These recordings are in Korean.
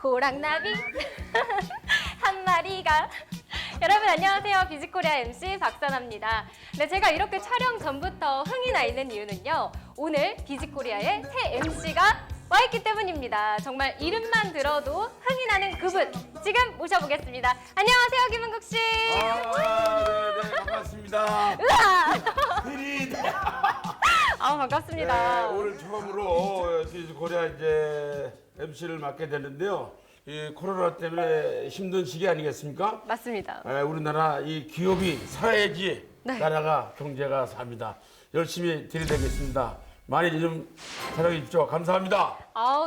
호랑나비 한 마리가. 여러분 안녕하세요. 비지코리아 MC 박선아입니다. 네, 제가 이렇게 촬영 전부터 흥이 나 있는 이유는요. 오늘 비지코리아의 새 MC가 와 있기 때문입니다. 정말 이름만 들어도 흥이 나는 그분 지금 모셔보겠습니다. 안녕하세요, 김은국 씨. 네, 반갑습니다. 으아! 피리. 반갑습니다. 네, 오늘 처음으로 비지코리아 이제 MC를 맡게 됐는데요. 이 코로나 때문에 힘든 시기 아니겠습니까? 맞습니다. 우리나라 이 기업이 살아야지 네. 나라가 경제가 삽니다. 열심히 들이대겠습니다. 많이 좀 사랑해 주십시오. 감사합니다.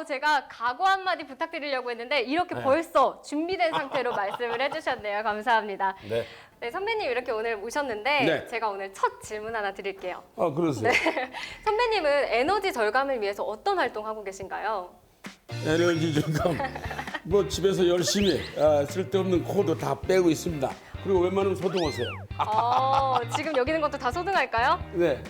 제가 각오 한마디 부탁드리려고 했는데 이렇게 네. 벌써 준비된 상태로 말씀을 해주셨네요. 감사합니다. 네. 네, 선배님 이렇게 오늘 모셨는데 네. 제가 오늘 첫 질문 하나 드릴게요. 그러세요. 네. 선배님은 에너지 절감을 위해서 어떤 활동하고 계신가요? 에너지 절감. 뭐 집에서 열심히 쓸데없는 코드 다 빼고 있습니다. 그리고 웬만하면 소등하세요. 지금 여기 있는 것도 다 소등할까요? 네.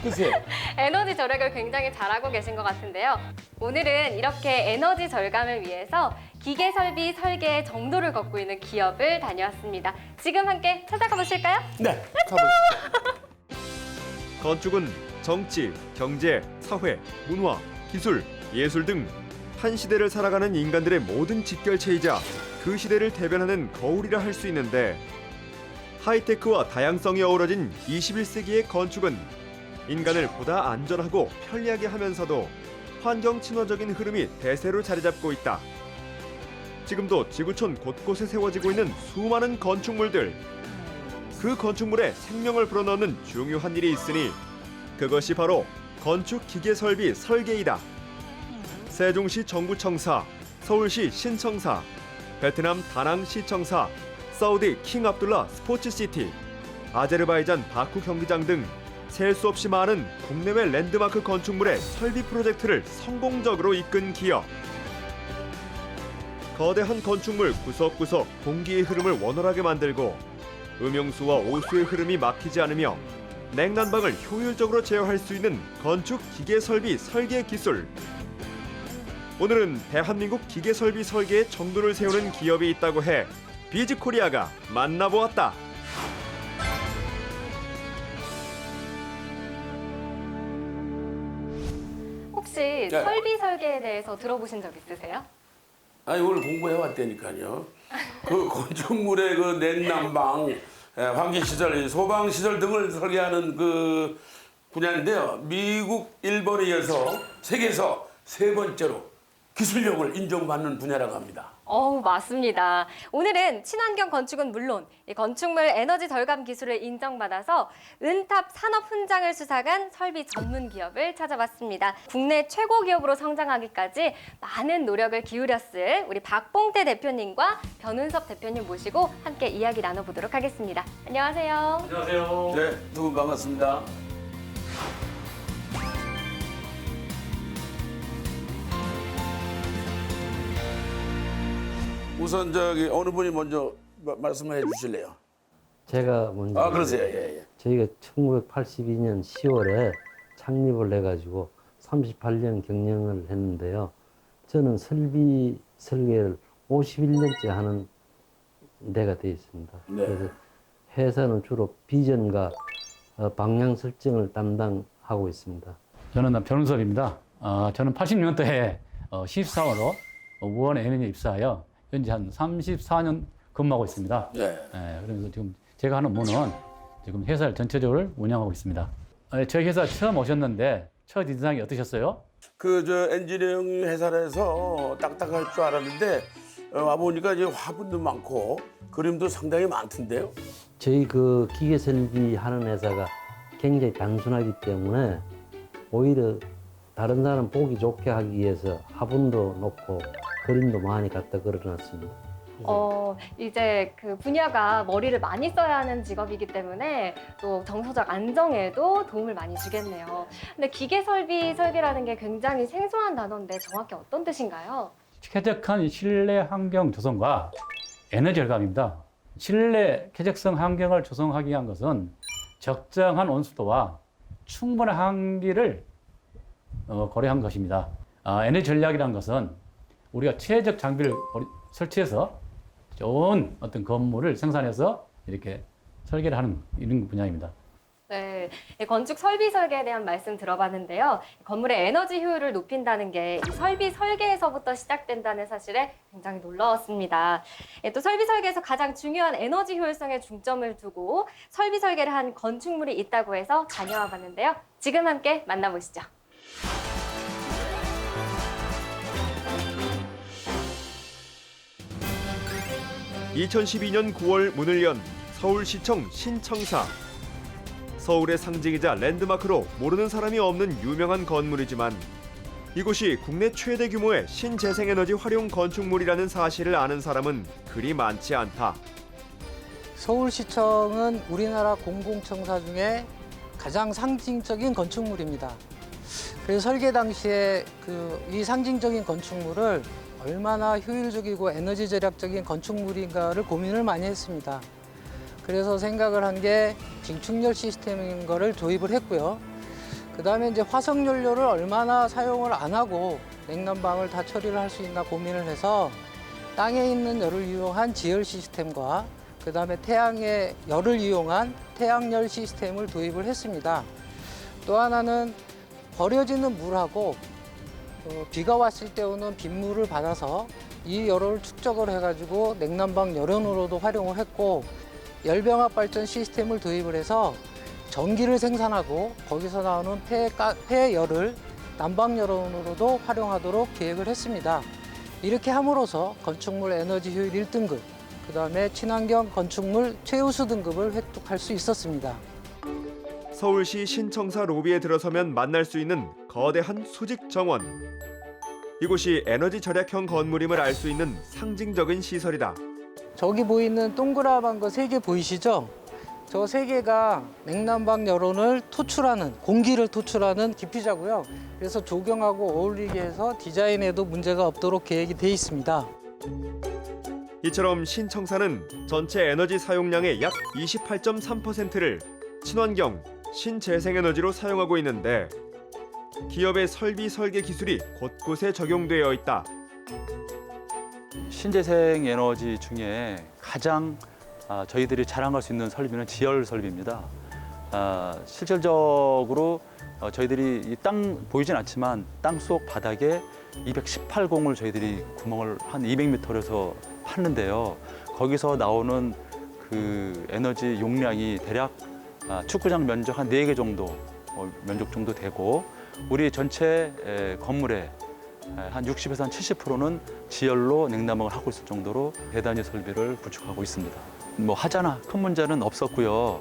글쎄요. 에너지 절약을 굉장히 잘하고 계신 것 같은데요. 오늘은 이렇게 에너지 절감을 위해서 기계 설비 설계의 정도를 걷고 있는 기업을 다녀왔습니다. 지금 함께 찾아가 보실까요? 네. 가보시죠. 건축은 정치, 경제, 사회, 문화, 기술, 예술 등 한 시대를 살아가는 인간들의 모든 직결체이자 그 시대를 대변하는 거울이라 할 수 있는데 하이테크와 다양성이 어우러진 21세기의 건축은 인간을 보다 안전하고 편리하게 하면서도 환경 친화적인 흐름이 대세로 자리 잡고 있다. 지금도 지구촌 곳곳에 세워지고 있는 수많은 건축물들. 그 건축물에 생명을 불어넣는 중요한 일이 있으니 그것이 바로 건축 기계 설비 설계이다. 세종시 정부청사, 서울시 신청사, 베트남 다낭 시청사, 사우디 킹 압둘라 스포츠시티, 아제르바이잔 바쿠 경기장 등 셀 수 없이 많은 국내외 랜드마크 건축물의 설비 프로젝트를 성공적으로 이끈 기업. 거대한 건축물 구석구석 공기의 흐름을 원활하게 만들고 음용수와 오수의 흐름이 막히지 않으며 냉난방을 효율적으로 제어할 수 있는 건축 기계 설비 설계 기술. 오늘은 대한민국 기계 설비 설계의 정도를 세우는 기업이 있다고 해 비즈코리아가 만나보았다. 혹시 네. 설비 설계에 대해서 들어보신 적 있으세요? 아니 오늘 공부해 왔다니까요. 그 건축물의 그 냉난방, 환기시설, 소방시설 등을 설계하는 그 분야인데요. 미국, 일본에 이어서 세계에서 세 번째로 기술력을 인정받는 분야라고 합니다. 맞습니다. 오늘은 친환경 건축은 물론 이 건축물 에너지 절감 기술을 인정받아서 은탑 산업 훈장을 수상한 설비 전문 기업을 찾아봤습니다. 국내 최고 기업으로 성장하기까지 많은 노력을 기울였을 우리 박봉태 대표님과 변은섭 대표님 모시고 함께 이야기 나눠보도록 하겠습니다. 안녕하세요. 안녕하세요. 네, 두 분 반갑습니다. 우선 어느 분이 먼저 말씀해 주실래요? 제가 먼저 그러세요. 예. 저희가 1982년 10월에 창립을 해가지고 38년 경영을 했는데요. 저는 설비 설계를 51년째 하는 데가 되어 있습니다. 네. 그래서 회사는 주로 비전과 방향 설정을 담당하고 있습니다. 저는 변은섭입니다. 저는 80년대에 신입사원으로 우원 M에 입사하여 현재 한 34년 근무하고 있습니다. 네. 그래서 지금 제가 하는 업무는 지금 회사를 전체적으로 운영하고 있습니다. 저희 회사 처음 오셨는데 첫 인상이 어떠셨어요? 엔지니어링 회사에서 딱딱할 줄 알았는데 와보니까 이제 화분도 많고 그림도 상당히 많던데요. 저희 그 기계 설비 하는 회사가 굉장히 단순하기 때문에 오히려 다른 사람 보기 좋게 하기 위해서 화분도 놓고 그림도 많이 갖다 걸어놨습니다. 이제 그 분야가 머리를 많이 써야 하는 직업이기 때문에 또 정서적 안정에도 도움을 많이 주겠네요. 근데 기계 설비 설계라는 게 굉장히 생소한 단어인데 정확히 어떤 뜻인가요? 쾌적한 실내 환경 조성과 에너지 절감입니다. 실내 쾌적성 환경을 조성하기 위한 것은 적정한 온습도와 충분한 환기를 고려한 것입니다. 에너지 전략이라는 것은 우리가 최적 장비를 설치해서 좋은 어떤 건물을 생산해서 이렇게 설계를 하는 이런 분야입니다. 네, 건축 설비 설계에 대한 말씀 들어봤는데요. 건물의 에너지 효율을 높인다는 게 이 설비 설계에서부터 시작된다는 사실에 굉장히 놀라웠습니다. 또 설비 설계에서 가장 중요한 에너지 효율성에 중점을 두고 설비 설계를 한 건축물이 있다고 해서 다녀와 봤는데요. 지금 함께 만나보시죠. (2012년 9월) 문을 연 서울시청 신청사. 서울의 상징이자 랜드마크로 모르는 사람이 없는 유명한 건물이지만 이곳이 국내 최대 규모의 신재생에너지 활용 건축물이라는 사실을 아는 사람은 그리 많지 않다. 서울시청은 우리나라 공공청사 중에 가장 상징적인 건축물입니다. 그래서 설계 당시에 이 상징적인 건축물을 얼마나 효율적이고 에너지 절약적인 건축물인가를 고민을 많이 했습니다. 그래서 생각을 한 게 징축열 시스템인 거를 도입을 했고요. 그다음에 이제 화석연료를 얼마나 사용을 안 하고 냉난방을 다 처리를 할 수 있나 고민을 해서 땅에 있는 열을 이용한 지열 시스템과 그다음에 태양의 열을 이용한 태양열 시스템을 도입을 했습니다. 또 하나는 버려지는 물하고 비가 왔을 때 오는 빗물을 받아서 이 열을 축적을 해가지고 냉난방 열연으로도 활용을 했고 열병합 발전 시스템을 도입을 해서 전기를 생산하고 거기서 나오는 폐열을 난방 열연으로도 활용하도록 계획을 했습니다. 이렇게 함으로써 건축물 에너지 효율 1등급, 그다음에 친환경 건축물 최우수 등급을 획득할 수 있었습니다. 서울시 신청사 로비에 들어서면 만날 수 있는 거대한 수직 정원. 이곳이 에너지 절약형 건물임을 알 수 있는 상징적인 시설이다. 저기 보이는 동그라만 거 3개 보이시죠? 저 3개가 냉난방 열원을 토출하는, 공기를 토출하는 기피자고요. 그래서 조경하고 어울리게 해서 디자인에도 문제가 없도록 계획이 돼 있습니다. 이처럼 신청사는 전체 에너지 사용량의 약 28.3%를 친환경, 신재생에너지로 사용하고 있는데 기업의 설비 설계 기술이 곳곳에 적용되어 있다. 신재생 에너지 중에 가장 저희들이 자랑할 수 있는 설비는 지열 설비입니다. 실질적으로 저희들이 이 땅 보이진 않지만 땅속 바닥에 218공을 저희들이 구멍을 한 200m에서 팠는데요. 거기서 나오는 그 에너지 용량이 대략 축구장 면적 한 4개 정도 면적 정도 되고 우리 전체 건물에 한 60에서 한 70%는 지열로 냉난방을 하고 있을 정도로 대단히 설비를 구축하고 있습니다. 뭐 하자나 큰 문제는 없었고요.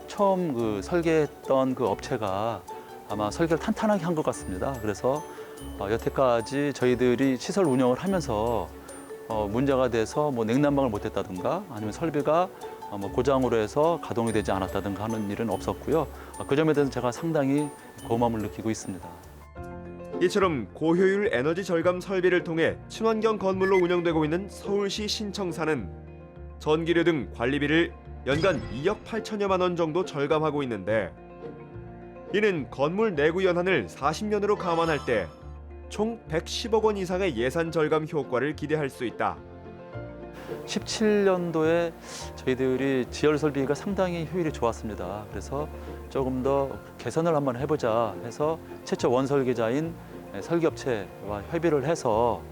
처음 그 설계했던 그 업체가 아마 설계를 탄탄하게 한 것 같습니다. 그래서 여태까지 저희들이 시설 운영을 하면서 문제가 돼서 뭐 냉난방을 못했다든가 아니면 설비가 뭐 고장으로 해서 가동이 되지 않았다든가 하는 일은 없었고요. 그 점에 대해서 제가 상당히 고마움을 느끼고 있습니다. 이처럼 고효율 에너지 절감 설비를 통해 친환경 건물로 운영되고 있는 서울시 신청사는 전기료 등 관리비를 연간 2억 8천여만 원 정도 절감하고 있는데 이는 건물 내구 연한을 40년으로 감안할 때 총 110억 원 이상의 예산 절감 효과를 기대할 수 있다. 17년도에 저희들이 지열 설비가 상당히 효율이 좋았습니다. 그래서 조금 더 개선을 한번 해보자 해서 최초 원설계자인 설계업체와 협의를 해서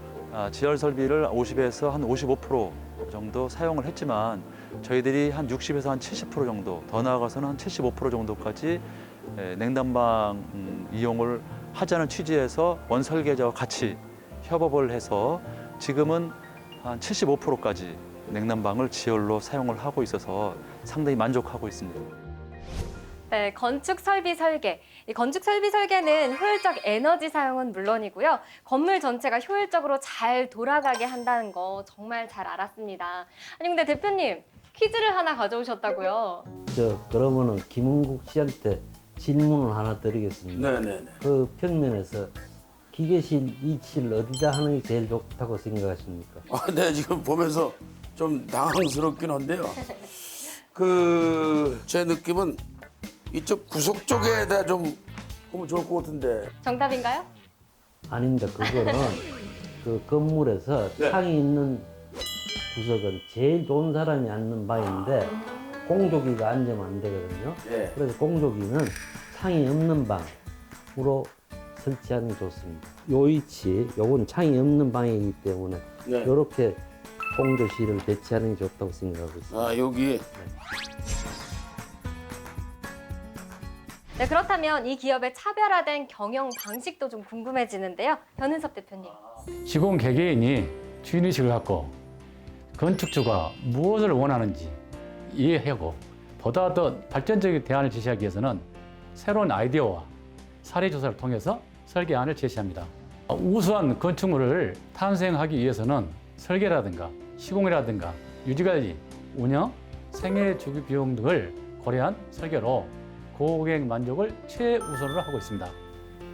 지열 설비를 50에서 한 55% 정도 사용을 했지만 저희들이 한 60에서 한 70% 정도 더 나아가서는 한 75% 정도까지 냉난방 이용을 하자는 취지에서 원설계자와 같이 협업을 해서 지금은 한 75%까지 냉난방을 지열로 사용을 하고 있어서 상당히 만족하고 있습니다. 네, 건축 설비 설계. 이 건축 설비 설계는 효율적 에너지 사용은 물론이고요. 건물 전체가 효율적으로 잘 돌아가게 한다는 거 정말 잘 알았습니다. 아니 근데 대표님 퀴즈를 하나 가져오셨다고요? 그러면은 김은국 씨한테 질문을 하나 드리겠습니다. 네네네. 그 평면에서 기계실 이치를 어디다 하는 게 제일 좋다고 생각하십니까? 네, 지금 보면서 좀 당황스럽긴 한데요. 제 느낌은 이쪽 구석 쪽에다 좀 하면 좋을 것 같은데. 정답인가요? 아닙니다. 그거는 그 건물에서 네. 창이 있는 구석은 제일 좋은 사람이 앉는 방인데 공조기가 앉으면 안 되거든요. 예. 그래서 공조기는 창이 없는 방으로 설치하는 게 좋습니다. 요 위치, 요건 창이 없는 방이기 때문에 네. 이렇게 공조실을 배치하는 게 좋다고 생각하고 있습니다. 아, 여기. 네, 그렇다면 이 기업의 차별화된 경영 방식도 좀 궁금해지는데요. 변은섭 대표님. 시공 개개인이 주인의식을 갖고 건축주가 무엇을 원하는지 이해하고 보다 더 발전적인 대안을 제시하기 위해서는 새로운 아이디어와 사례조사를 통해서 설계안을 제시합니다. 우수한 건축물을 탄생하기 위해서는 설계라든가 시공이라든가 유지관리, 운영, 생애 주기 비용 등을 고려한 설계로 고객 만족을 최우선으로 하고 있습니다.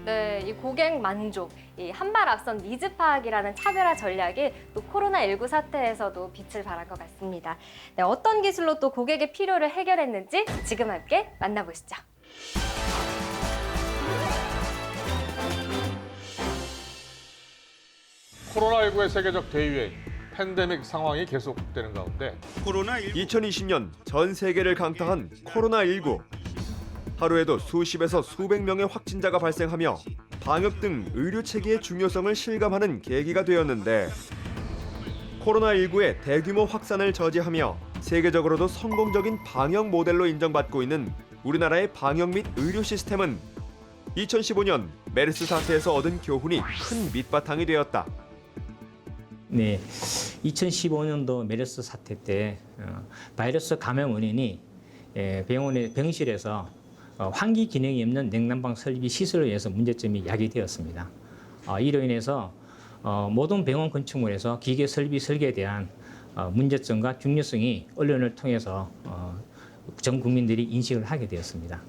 네, 이 고객 만족, 이 한 발 앞선 니즈 파악이라는 차별화 전략이 또 코로나19 사태에서도 빛을 발한 것 같습니다. 네, 어떤 기술로 또 고객의 필요를 해결했는지 지금 함께 만나보시죠. 코로나19의 세계적 대유행, 팬데믹 상황이 계속되는 가운데 2020년 전 세계를 강타한 코로나19. 하루에도 수십에서 수백 명의 확진자가 발생하며 방역 등 의료 체계의 중요성을 실감하는 계기가 되었는데 코로나19의 대규모 확산을 저지하며 세계적으로도 성공적인 방역 모델로 인정받고 있는 우리나라의 방역 및 의료 시스템은 2015년 메르스 사태에서 얻은 교훈이 큰 밑바탕이 되었다. 네, 2015년도 메르스 사태 때 바이러스 감염 원인이 병실에서 환기 기능이 없는 냉난방 설비 시설에 의해서 문제점이 야기되었습니다. 이로 인해서 모든 병원 건축물에서 기계 설비 설계에 대한 문제점과 중요성이 언론을 통해서 전 국민들이 인식을 하게 되었습니다.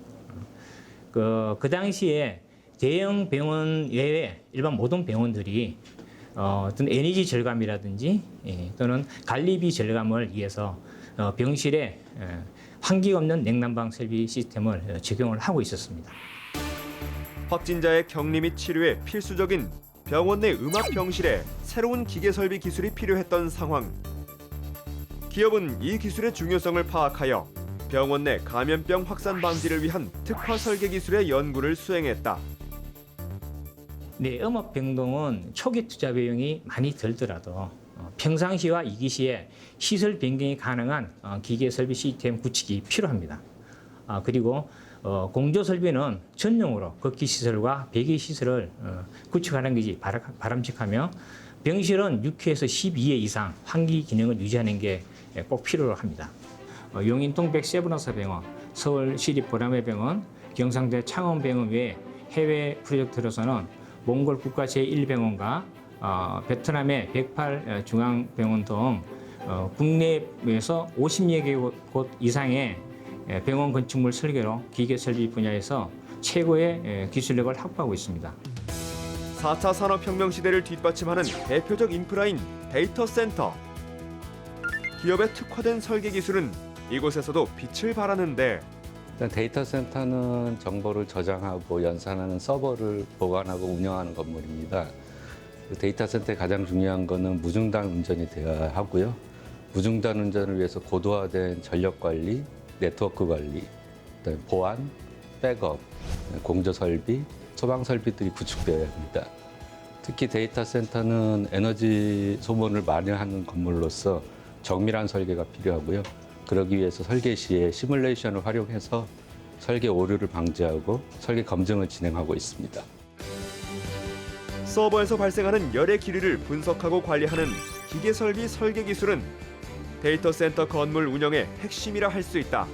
그 당시에 대형 병원 외에 일반 모든 병원들이 어떤 에너지 절감이라든지 또는 관리비 절감을 위해서 병실에 환기가 없는 냉난방 설비 시스템을 적용을 하고 있었습니다. 확진자의 격리 및 치료에 필수적인 병원 내 음압 병실에 새로운 기계 설비 기술이 필요했던 상황. 기업은 이 기술의 중요성을 파악하여 병원 내 감염병 확산 방지를 위한 특화 설계 기술의 연구를 수행했다. 네, 음압 병동은 초기 투자 비용이 많이 들더라도 평상시와 이기시에 시설 변경이 가능한 기계 설비 시스템 구축이 필요합니다. 그리고 공조 설비는 전용으로 극기 시설과 배기 시설을 구축하는 것이 바람직하며 병실은 6회에서 12회 이상 환기 기능을 유지하는 게 꼭 필요합니다. 용인동백 세브란스병원, 서울시립보라매병원, 경상대 창원병원 외 해외 프로젝트로서는 몽골 국가 제1병원과 베트남의 108 중앙병원 등 국내에서 50여 개 곳 이상의 병원 건축물 설계로 기계 설비 분야에서 최고의 기술력을 확보하고 있습니다. 4차 산업혁명 시대를 뒷받침하는 대표적 인프라인 데이터 센터. 기업의 특화된 설계 기술은 이곳에서도 빛을 발하는데 일단 데이터 센터는 정보를 저장하고 연산하는 서버를 보관하고 운영하는 건물입니다. 데이터 센터의 가장 중요한 것은 무중단 운전이 되어야 하고요. 무중단 운전을 위해서 고도화된 전력 관리, 네트워크 관리, 보안, 백업, 공조 설비, 소방 설비들이 구축되어야 합니다. 특히 데이터 센터는 에너지 소모를 많이 하는 건물로서 정밀한 설계가 필요하고요. 그러기 위해서 설계 시에 시뮬레이션을 활용해서 설계 오류를 방지하고 설계 검증을 진행하고 있습니다. 서버에서 발생하는 열의 길이를 분석하고 관리하는 기계 설비 설계 기술은 데이터 센터 건물 운영의 핵심이라 할 수 있다.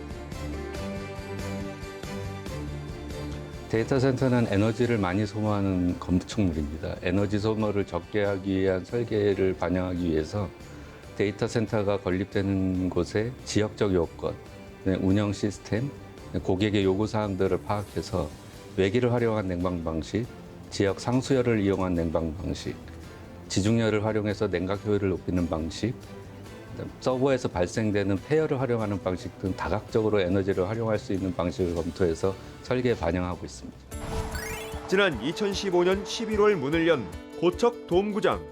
데이터 센터는 에너지를 많이 소모하는 건축물입니다. 에너지 소모를 적게 하기 위한 설계를 반영하기 위해서 데이터 센터가 건립되는 곳의 지역적 요건, 운영 시스템, 고객의 요구 사항들을 파악해서 외기를 활용한 냉방 방식, 지역 상수열을 이용한 냉방 방식, 지중열을 활용해서 냉각 효율을 높이는 방식, 서버에서 발생되는 폐열을 활용하는 방식 등 다각적으로 에너지를 활용할 수 있는 방식을 검토해서 설계에 반영하고 있습니다. 지난 2015년 11월 문을 연 고척 돔구장.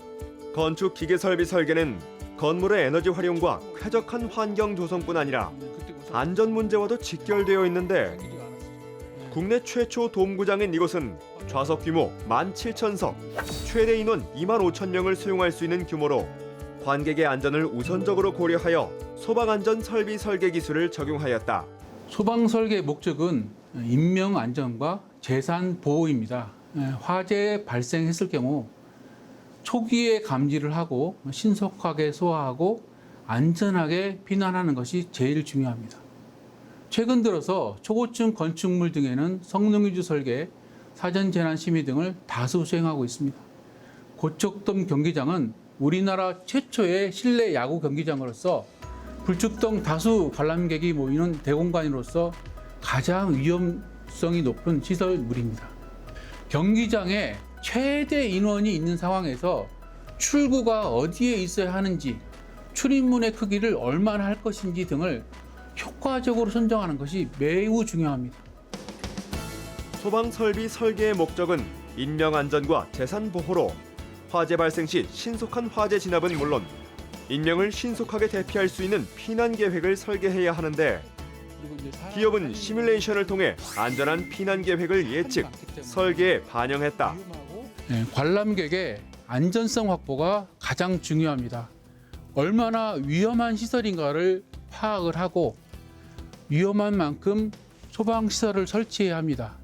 건축 기계 설비 설계는 건물의 에너지 활용과 쾌적한 환경 조성뿐 아니라 안전 문제와도 직결되어 있는데 국내 최초 돔구장인 이곳은 좌석 규모 17,000석, 최대 인원 25,000명을 수용할 수 있는 규모로 관객의 안전을 우선적으로 고려하여 소방안전 설비 설계 기술을 적용하였다. 소방 설계의 목적은 인명 안전과 재산 보호입니다. 화재 발생했을 경우 초기에 감지를 하고 신속하게 소화하고 안전하게避難하는 것이 제일 중요합니다. 최근 들어서 초고층 건축물 등에는 성능 위주 설계, 사전 재난 심의 등을 다수 수행하고 있습니다. 고척돔 경기장은 우리나라 최초의 실내 야구 경기장으로서 불축동 다수 관람객이 모이는 대공간으로서 가장 위험성이 높은 시설물입니다. 경기장에 최대 인원이 있는 상황에서 출구가 어디에 있어야 하는지, 출입문의 크기를 얼마나 할 것인지 등을 효과적으로 선정하는 것이 매우 중요합니다. 소방 설비 설계의 목적은 인명 안전과 재산 보호로 화재 발생 시 신속한 화재 진압은 물론 인명을 신속하게 대피할 수 있는 피난 계획을 설계해야 하는데 기업은 시뮬레이션을 통해 안전한 피난 계획을 예측, 설계에 반영했다. 관람객의 안전성 확보가 가장 중요합니다. 얼마나 위험한 시설인가를 파악을 하고 위험한 만큼 소방시설을 설치해야 합니다.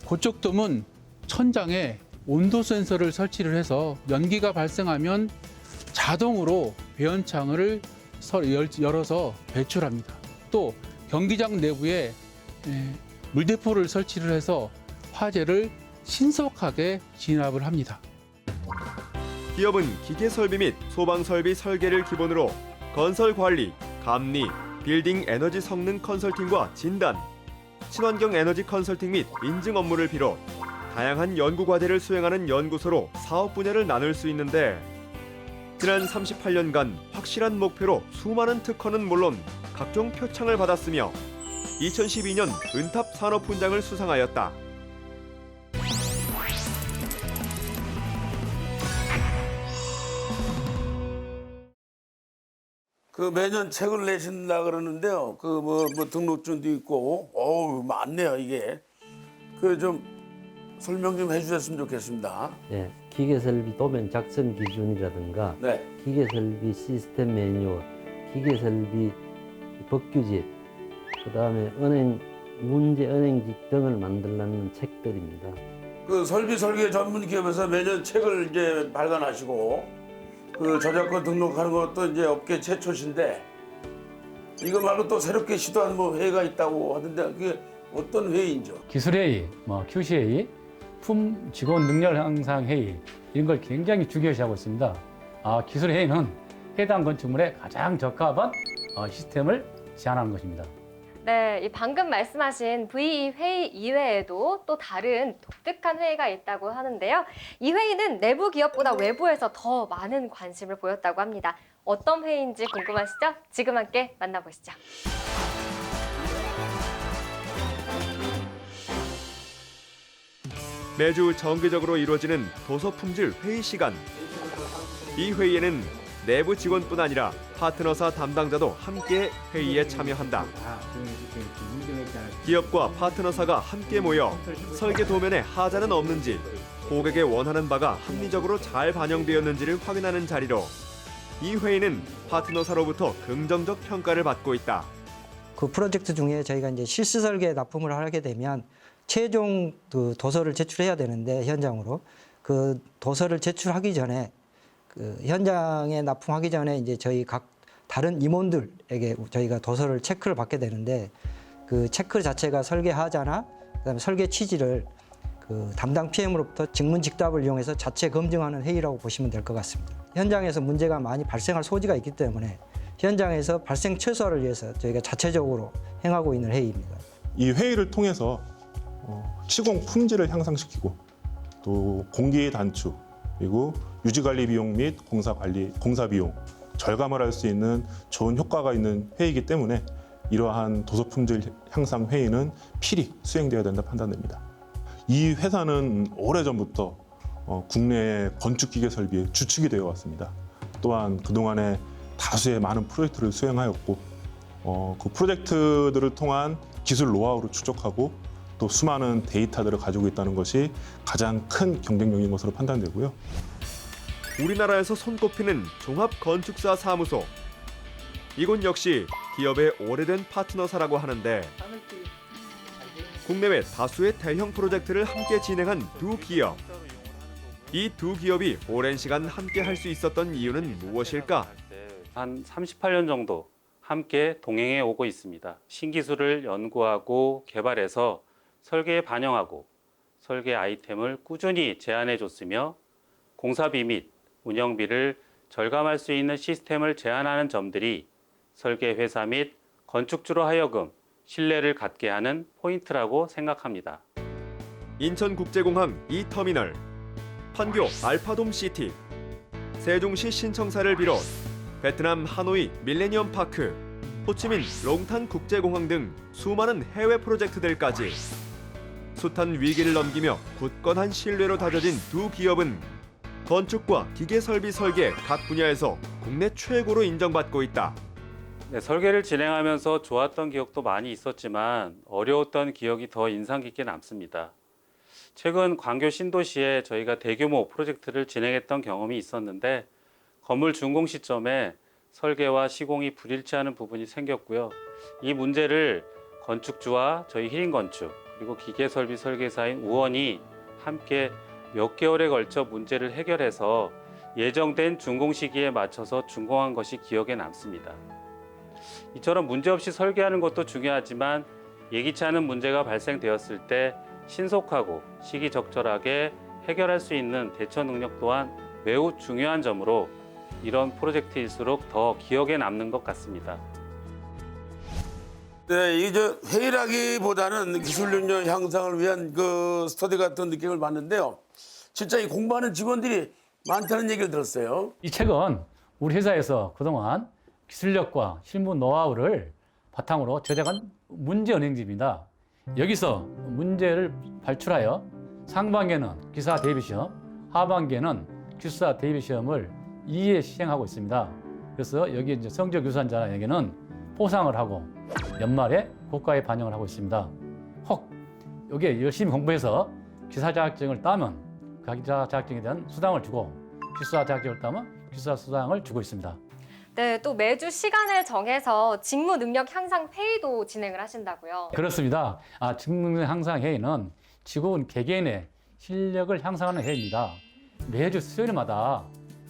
고척돔은 천장에 온도 센서를 설치를 해서 연기가 발생하면 자동으로 배연창을 열어서 배출합니다. 또 경기장 내부에 물대포를 설치를 해서 화재를 신속하게 진압을 합니다. 기업은 기계 설비 및 소방 설비 설계를 기본으로 건설 관리, 감리, 빌딩 에너지 성능 컨설팅과 진단, 친환경 에너지 컨설팅 및 인증 업무를 비롯 다양한 연구 과제를 수행하는 연구소로 사업 분야를 나눌 수 있는데 지난 38년간 확실한 목표로 수많은 특허는 물론 각종 표창을 받았으며 2012년 은탑 산업훈장을 수상하였다. 그 매년 책을 내신다 그러는데요. 그 뭐 등록증도 있고, 어우 많네요 이게. 그 좀 설명 좀 해주셨으면 좋겠습니다. 예, 기계설비 도면 작성 기준이라든가 네. 기계설비 시스템 매뉴얼, 기계설비 법규집, 그다음에 은행 문제 은행집 등을 만들라는 책들입니다. 그 설비 설계 전문 기업에서 매년 책을 이제 발간하시고 그 저작권 등록하는 것도 이제 업계 최초신데 이거 말고 또 새롭게 시도한 뭐 회의가 있다고 하던데 그게 어떤 회의인죠? 기술회의, QC회의, 직원 능력 향상 회의 이런 걸 굉장히 중요시하고 있습니다. 기술회의는 해당 건축물에 가장 적합한 시스템을 제안하는 것입니다. 네, 이 방금 말씀하신 VE 회의 이외에도 또 다른 독특한 회의가 있다고 하는데요. 이 회의는 내부 기업보다 외부에서 더 많은 관심을 보였다고 합니다. 어떤 회의인지 궁금하시죠? 지금 함께 만나보시죠. 매주 정기적으로 이루어지는 도서 품질 회의 시간. 이 회의에는 내부 직원뿐 아니라 파트너사 담당자도 함께 회의에 참여한다. 기업과 파트너사가 함께 모여 설계 도면에 하자는 없는지, 고객의 원하는 바가 합리적으로 잘 반영되었는지를 확인하는 자리로 이 회의는 파트너사로부터 긍정적 평가를 받고 있다. 그 프로젝트 중에 저희가 이제 실시 설계 납품을 하게 되면 최종 그 도서를 제출해야 되는데 현장으로 그 도서를 제출하기 전에 그 현장에 납품하기 전에 이제 저희 각 다른 임원들에게 저희가 도서를 체크를 받게 되는데 그 체크 자체가 설계 하자나 그다음에 설계 취지를 그 담당 PM으로부터 직문직답을 이용해서 자체 검증하는 회의라고 보시면 될 것 같습니다. 현장에서 문제가 많이 발생할 소지가 있기 때문에 현장에서 발생 최소화를 위해서 저희가 자체적으로 행하고 있는 회의입니다. 이 회의를 통해서 시공 품질을 향상시키고 또 공기 단축 그리고 유지관리 비용 및 공사 비용 절감을 할 수 있는 좋은 효과가 있는 회의이기 때문에 이러한 도서 품질 향상 회의는 필히 수행되어야 된다 판단됩니다. 이 회사는 오래전부터 국내 건축기계 설비의 주축이 되어 왔습니다. 또한 그동안에 다수의 많은 프로젝트를 수행하였고 그 프로젝트들을 통한 기술 노하우를 축적하고 또 수많은 데이터들을 가지고 있다는 것이 가장 큰 경쟁력인 것으로 판단되고요. 우리나라에서 손꼽히는 종합건축사 사무소. 이곳 역시 기업의 오래된 파트너사라고 하는데 국내외 다수의 대형 프로젝트를 함께 진행한 두 기업. 이 두 기업이 오랜 시간 함께 할 수 있었던 이유는 무엇일까? 한 38년 정도 함께 동행해 오고 있습니다. 신기술을 연구하고 개발해서 설계에 반영하고 설계 아이템을 꾸준히 제안해 줬으며 공사비 및 운영비를 절감할 수 있는 시스템을 제안하는 점들이 설계 회사 및 건축주로 하여금 신뢰를 갖게 하는 포인트라고 생각합니다. 인천국제공항 2터미널, 판교 알파돔 시티, 세종시 신청사를 비롯 베트남 하노이 밀레니엄 파크, 호치민 롱탄 국제공항 등 수많은 해외 프로젝트들까지 숱한 위기를 넘기며 굳건한 신뢰로 다져진 두 기업은 건축과 기계 설비 설계 각 분야에서 국내 최고로 인정받고 있다. 네, 설계를 진행하면서 좋았던 기억도 많이 있었지만 어려웠던 기억이 더 인상 깊게 남습니다. 최근 광교 신도시에 저희가 대규모 프로젝트를 진행했던 경험이 있었는데 건물 준공 시점에 설계와 시공이 불일치하는 부분이 생겼고요. 이 문제를 건축주와 저희 힐링건축 그리고 기계설비 설계사인 우원이 함께 몇 개월에 걸쳐 문제를 해결해서 예정된 준공 시기에 맞춰서 준공한 것이 기억에 남습니다. 이처럼 문제없이 설계하는 것도 중요하지만 예기치 않은 문제가 발생되었을 때 신속하고 시기적절하게 해결할 수 있는 대처 능력 또한 매우 중요한 점으로 이런 프로젝트일수록 더 기억에 남는 것 같습니다. 네, 이게 회의라기보다는 기술 능력 향상을 위한 그 스터디 같은 느낌을 받는데요. 진짜 이 공부하는 직원들이 많다는 얘기를 들었어요. 이 책은 우리 회사에서 그동안 기술력과 실무 노하우를 바탕으로 제작한 문제 은행집입니다. 여기서 문제를 발출하여 상반기에는 기사 대비 시험, 하반기에는 기술사 대비 시험을 2회 시행하고 있습니다. 그래서 여기 이제 성적 유수한자에게는 포상을 하고 연말에 고가에 반영을 하고 있습니다. 혹 여기에 열심히 공부해서 기사 자격증을 따면 그 기사 자격증에 대한 수당을 주고 기술사 자격증을 따면 기술사 수당을 주고 있습니다. 네, 또 매주 시간을 정해서 직무 능력 향상 회의도 진행을 하신다고요. 그렇습니다. 직무 능력 향상 회의는 직원 개개인의 실력을 향상하는 회의입니다. 매주 수요일마다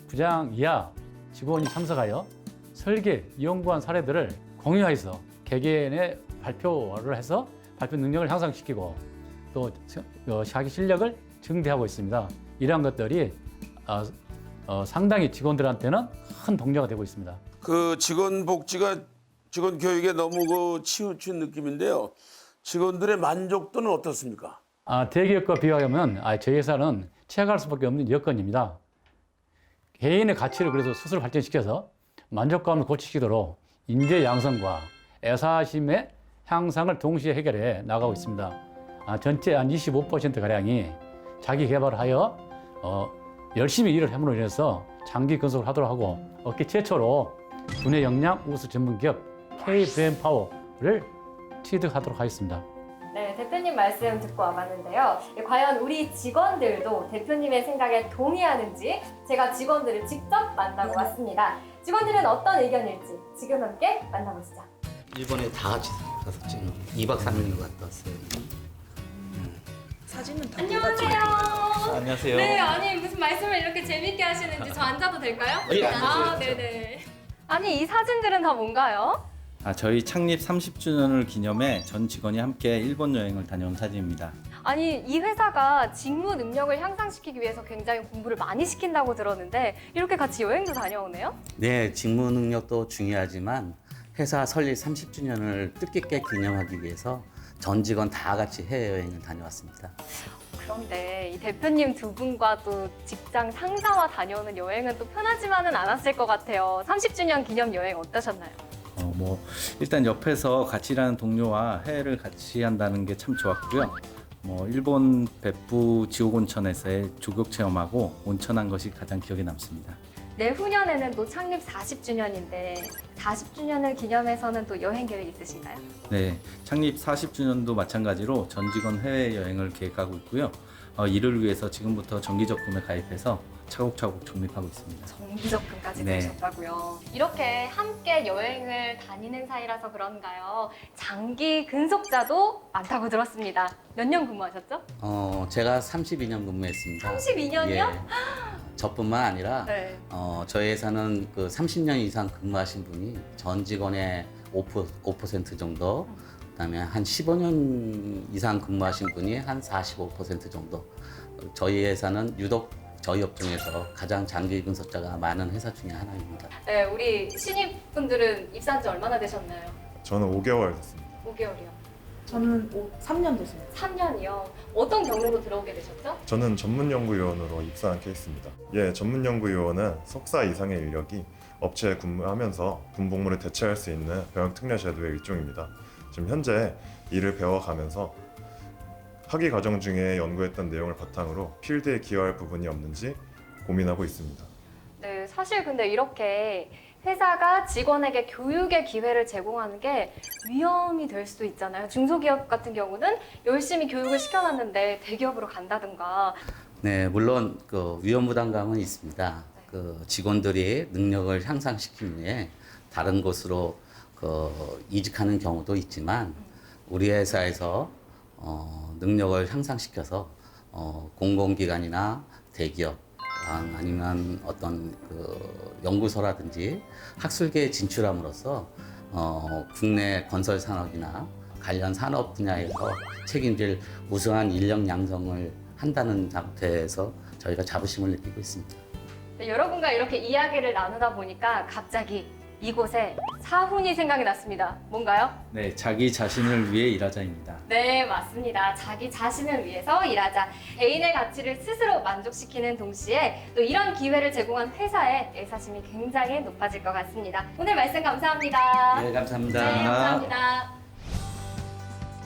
부장 이하 직원이 참석하여 설계, 연구한 사례들을 공유해서 개개인의 발표를 해서 발표 능력을 향상시키고 또 자기 실력을 증대하고 있습니다. 이러한 것들이 상당히 직원들한테는 큰 동료가 되고 있습니다. 그 직원 복지가 직원 교육에 너무 그 치우친 느낌인데요. 직원들의 만족도는 어떻습니까? 대기업과 비교하면 저희 회사는 취약할 수밖에 없는 여건입니다. 개인의 가치를 그래서 스스로 발전시켜서 만족감을 고치시도록 인재 양성과 애사심의 향상을 동시에 해결해 나가고 있습니다. 전체 한 25%가량이 자기 개발을 하여 열심히 일을 함으로 인해서 장기 근속을 하도록 하고 업계 최초로 두뇌 역량 우수 전문 기업 K-브레인파워를 취득하도록 하겠습니다. 네, 대표님 말씀 듣고 와봤는데요. 과연 우리 직원들도 대표님의 생각에 동의하는지 제가 직원들을 직접 만나고 왔습니다. 직원들은 어떤 의견일지 지금 함께 만나보시죠. 일본에 다 같이 가서 지금 2박 3일로 갔다 왔어요. 사진은 다 안녕하세요. 안녕하세요. 네, 아니 무슨 말씀을 이렇게 재밌게 하시는지 저 앉아도 될까요? 예, 네네. 아니 이 사진들은 다 뭔가요? 저희 창립 30주년을 기념해 전 직원이 함께 일본 여행을 다녀온 사진입니다. 아니 이 회사가 직무 능력을 향상시키기 위해서 굉장히 공부를 많이 시킨다고 들었는데 이렇게 같이 여행도 다녀오네요? 네, 직무 능력도 중요하지만 회사 설립 30주년을 뜻깊게 기념하기 위해서 전 직원 다 같이 해외여행을 다녀왔습니다. 그런데 이 대표님 두 분과 또 직장 상사와 다녀오는 여행은 또 편하지만은 않았을 것 같아요. 30주년 기념 여행 어떠셨나요? 일단 옆에서 같이 일하는 동료와 해외를 같이 한다는 게 참 좋았고요. 일본 백부 지옥온천에서의 조격 체험하고 온천한 것이 가장 기억에 남습니다. 내후년에는 또 창립 40주년인데 40주년을 기념해서는 또 여행 계획 있으신가요? 네, 창립 40주년도 마찬가지로 전 직원 해외 여행을 계획하고 있고요. 이를 위해서 지금부터 정기적금에 가입해서 차곡차곡 적립하고 있습니다. 정기적금까지 네. 되셨다고요. 이렇게 함께 여행을 다니는 사이라서 그런가요? 장기 근속자도 많다고 들었습니다. 몇 년 근무하셨죠? 제가 32년 근무했습니다. 32년이요? 예. 저뿐만 아니라 네. 저희 회사는 그 30년 이상 근무하신 분이 전 직원의 5% 정도, 그다음에 한 15년 이상 근무하신 분이 한 45% 정도. 저희 회사는 유독 저희 업종에서 가장 장기 근속자가 많은 회사 중에 하나입니다. 네, 우리 신입분들은 입사한 지 얼마나 되셨나요? 저는 5개월 됐습니다. 5개월이요. 저는 3년 됐습니다. 3년이요. 어떤 경로로 들어오게 되셨죠? 저는 전문연구위원으로 입사한 케이스입니다. 예, 전문연구위원은 석사 이상의 인력이 업체에 근무하면서 분복무를 대체할 수 있는 병역 특례 제도의 일종입니다. 지금 현재 이를 배워가면서 학위 과정 중에 연구했던 내용을 바탕으로 필드에 기여할 부분이 없는지 고민하고 있습니다. 네, 사실 근데 이렇게 회사가 직원에게 교육의 기회를 제공하는 게 위험이 될 수도 있잖아요. 중소기업 같은 경우는 열심히 교육을 시켜놨는데 대기업으로 간다든가. 네, 물론 그 위험 부담감은 있습니다. 그 직원들이 능력을 향상시키기 위해 다른 곳으로 이직하는 경우도 있지만 우리 회사에서 능력을 향상시켜서 공공기관이나 대기업 아니면 어떤 그 연구소라든지 학술계에 진출함으로써 국내 건설 산업이나 관련 산업 분야에서 책임질 우수한 인력 양성을 한다는 상태에서 저희가 자부심을 느끼고 있습니다. 네, 여러분과 이렇게 이야기를 나누다 보니까 갑자기 이곳에 사훈이 생각이 났습니다. 뭔가요? 네, 자기 자신을 위해 일하자입니다. 네, 맞습니다. 자기 자신을 위해서 일하자. 개인의 가치를 스스로 만족시키는 동시에 또 이런 기회를 제공한 회사의 애사심이 굉장히 높아질 것 같습니다. 오늘 말씀 감사합니다. 네, 감사합니다. 네, 감사합니다.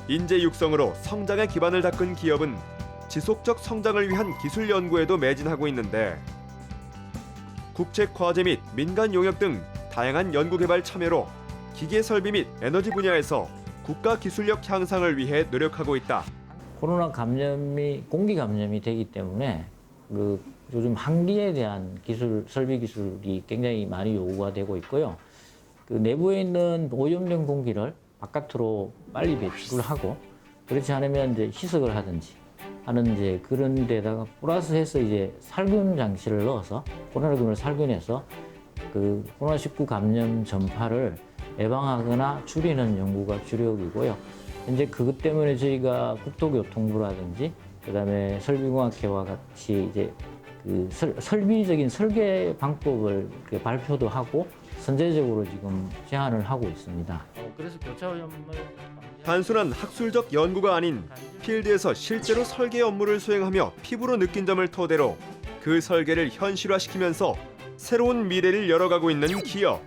인재 육성으로 성장의 기반을 닦은 기업은 지속적 성장을 위한 기술 연구에도 매진하고 있는데 국책 과제 및 민간 용역 등 다양한 연구개발 참여로 기계 설비 및 에너지 분야에서 국가 기술력 향상을 위해 노력하고 있다. 코로나 감염이 공기 감염이 되기 때문에 그 요즘 한기에 대한 기술 설비 기술이 굉장히 많이 요구가 되고 있고요. 그 내부에 있는 오염된 공기를 바깥으로 빨리 배출을 하고 그렇지 않으면 이제 희석을 하든지 하는 이제 그런 데다가 플러스해서 이제 살균 장치를 넣어서 코로나19를 살균해서 그 코로나19 감염 전파를 예방하거나 줄이는 연구가 주력이고요. 현재 그것 때문에 저희가 국토교통부라든지 그다음에 설비공학회와 같이 이제 그 설비적인 설계 방법을 발표도 하고 선제적으로 지금 제안을 하고 있습니다. 그래서 교차오염을 단순한 학술적 연구가 아닌 필드에서 실제로 설계 업무를 수행하며 피부로 느낀 점을 토대로 그 설계를 현실화시키면서 새로운 미래를 열어가고 있는 기업.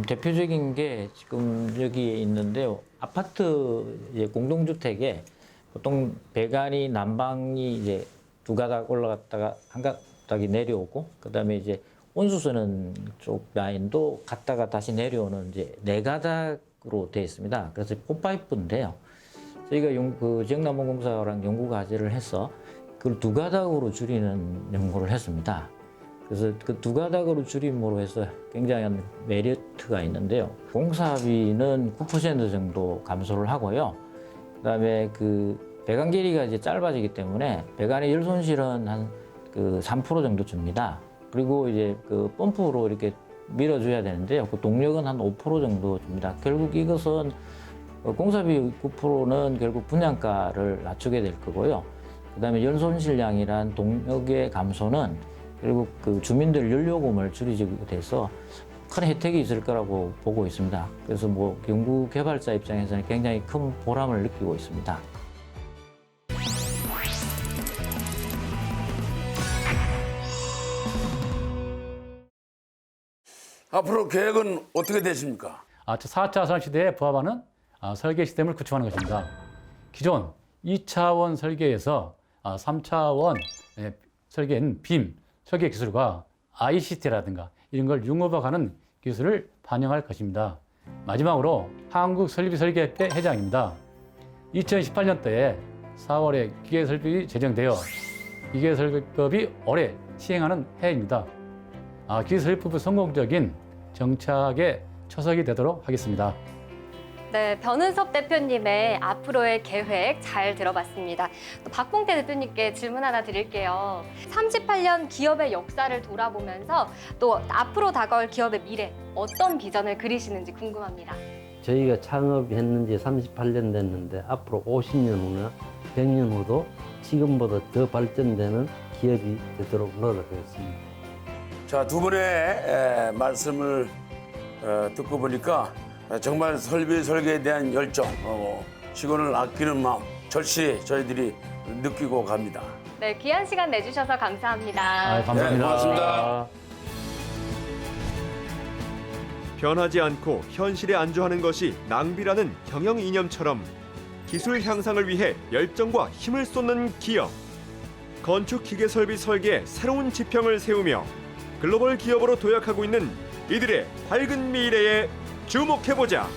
대표적인 게 지금 여기에 있는데요. 아파트 이제 공동주택에 보통 배관이 난방이 이제 두 가닥 올라갔다가 한 가닥이 내려오고 그다음에 이제 온수 쓰는 쪽 라인도 갔다가 다시 내려오는 이제 네 가닥으로 되어 있습니다. 그래서 폼파이프인데요. 저희가 그 지역난방공사랑 연구 과제를 해서 그걸 두 가닥으로 줄이는 연구를 했습니다. 그래서 그 두 가닥으로 줄임으로 해서 굉장한 메리트가 있는데요. 공사비는 9% 정도 감소를 하고요. 그다음에 그 배관 길이가 이제 짧아지기 때문에 배관의 열 손실은 한 그 3% 정도 줍니다. 그리고 이제 그 펌프로 이렇게 밀어줘야 되는데요. 그 동력은 한 5% 정도 줍니다. 결국 이것은 공사비 9%는 결국 분양가를 낮추게 될 거고요. 그다음에 열 손실량이란 동력의 감소는 결국 그 주민들 연료금을 줄이게 돼서 큰 혜택이 있을 거라고 보고 있습니다. 그래서 뭐 연구 개발자 입장에서는 굉장히 큰 보람을 느끼고 있습니다. 앞으로 계획은 어떻게 되십니까? 저 4차 산업시대에 부합하는 설계 시스템을 구축하는 것입니다. 기존 2차원 설계에서 3차원 설계인 빔 설계 기술과 ICT라든가 이런 걸 융합하는 기술을 반영할 것입니다. 마지막으로 한국설비설계회 회장입니다. 2018년도에 4월에 기계설비법이 제정되어 기계설비법이 올해 시행하는 해입니다. 기계설비법의 성공적인 정착의 초석이 되도록 하겠습니다. 네, 변은섭 대표님의 앞으로의 계획 잘 들어봤습니다. 또 박봉태 대표님께 질문 하나 드릴게요. 38년 기업의 역사를 돌아보면서 또 앞으로 다가올 기업의 미래 어떤 비전을 그리시는지 궁금합니다. 저희가 창업했는지 38년 됐는데 앞으로 50년 후나 100년 후도 지금보다 더 발전되는 기업이 되도록 노력하겠습니다. 자, 두 분의 말씀을 듣고 보니까 정말 설계에 대한 열정, 시간을 아끼는 마음 절실히 저희들이 느끼고 갑니다. 네, 귀한 시간 내주셔서 감사합니다. 감사합니다. 네, 고맙습니다. 변하지 않고 현실에 안주하는 것이 낭비라는 경영 이념처럼 기술 향상을 위해 열정과 힘을 쏟는 기업. 건축 기계 설비 설계에 새로운 지평을 세우며 글로벌 기업으로 도약하고 있는 이들의 밝은 미래에 주목해보자.